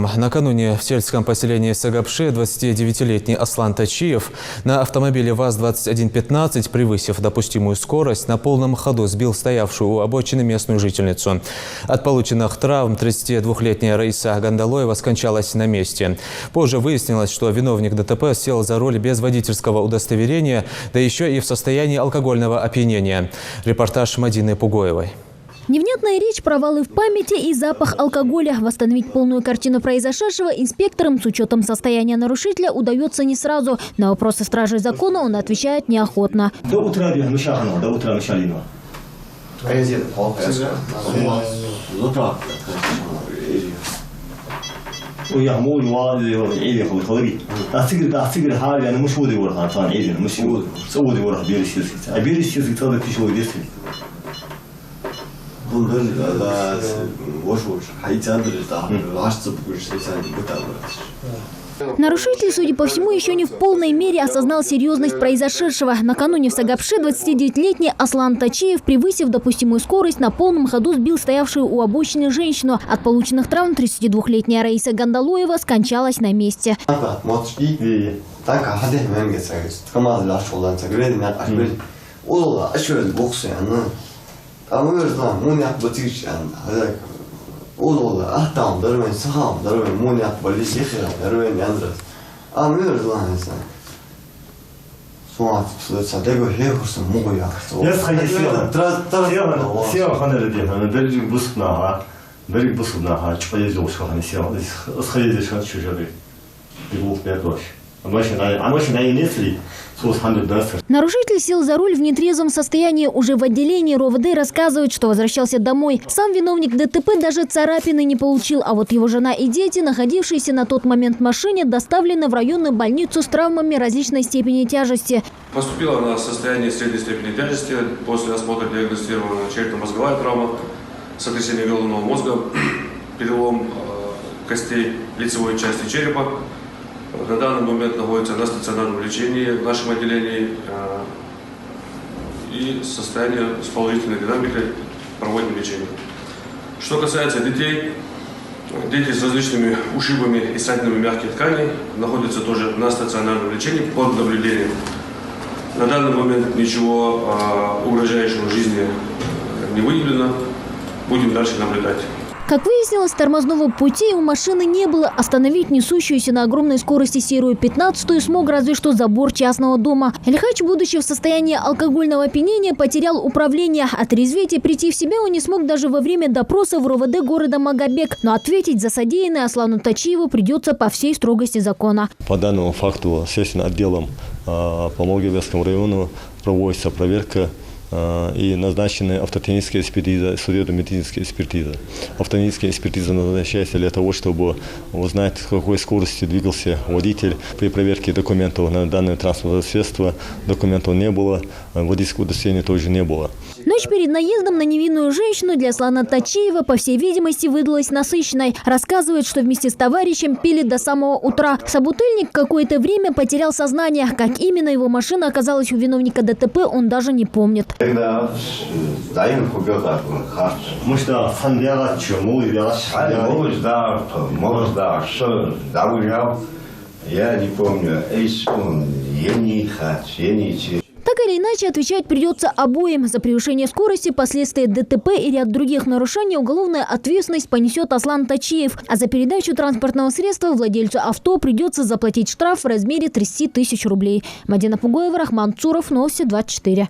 Накануне в сельском поселении Сагапши 29-летний Аслан Тачиев на автомобиле ВАЗ-2115, превысив допустимую скорость, на полном ходу сбил стоявшую у обочины местную жительницу. От полученных травм 32-летняя Раиса Гандалоева скончалась на месте. Позже выяснилось, что виновник ДТП сел за руль без водительского удостоверения, да еще и в состоянии алкогольного опьянения. Репортаж Мадины Пугоевой. Невнятная речь, провалы в памяти и запах алкоголя. Восстановить полную картину произошедшего инспекторам с учетом состояния нарушителя удается не сразу. На вопросы стражей закона он отвечает неохотно. До утра Нарушитель, судя по всему, еще не в полной мере осознал серьезность произошедшего. Накануне в Сагапши 29-летний Аслан Тачиев, превысив допустимую скорость, на полном ходу сбил стоявшую у обочины женщину. От полученных травм 32-летняя Раиса Гандалоева скончалась на месте. Нарушитель сел за руль в нетрезвом состоянии. Уже в отделении РОВД рассказывают, что возвращался домой. Сам виновник ДТП даже царапины не получил. А вот его жена и дети, находившиеся на тот момент в машине, доставлены в районную больницу с травмами различной степени тяжести. Поступила она в состоянии средней степени тяжести. После осмотра диагностирована черепно-мозговая травма, сотрясение головного мозга, перелом костей лицевой части черепа. На данный момент находится на стационарном лечении в нашем отделении и состояние с положительной динамикой проводим лечение. Что касается детей, дети с различными ушибами и ссадинами мягких тканей находятся тоже на стационарном лечении под наблюдением. На данный момент ничего угрожающего жизни не выявлено, будем дальше наблюдать. Как выяснилось, тормозного пути у машины не было. Остановить несущуюся на огромной скорости серую 15-ю смог разве что забор частного дома. Лихач, будучи в состоянии алкогольного опьянения, потерял управление. Отрезветь и прийти в себя он не смог даже во время допроса в РОВД города Магобек. Но ответить за содеянное Аслану Тачиеву придется по всей строгости закона. По данному факту следственным отделом по Могилевскому району проводится проверка и назначены автотехническая экспертиза, судебно-медицинская экспертиза. Автотехническая экспертиза назначается для того, чтобы узнать, с какой скоростью двигался водитель. При проверке документов на данное транспортное средство документов не было, водительского удостоверения тоже не было. Ночь перед наездом на невинную женщину для Аслана Тачиева, по всей видимости, выдалась насыщенной. Рассказывает, что вместе с товарищем пили до самого утра. Собутыльник какое-то время потерял сознание. Как именно его машина оказалась у виновника ДТП, он даже не помнит. Я не помню. Так или иначе, отвечать придется обоим. За превышение скорости, последствия ДТП и ряд других нарушений уголовная ответственность понесет Аслан Тачиев. А за передачу транспортного средства владельцу авто придется заплатить штраф в размере 30 тысяч рублей. Мадина Пугоева, Рахман Цуров, Новости 24.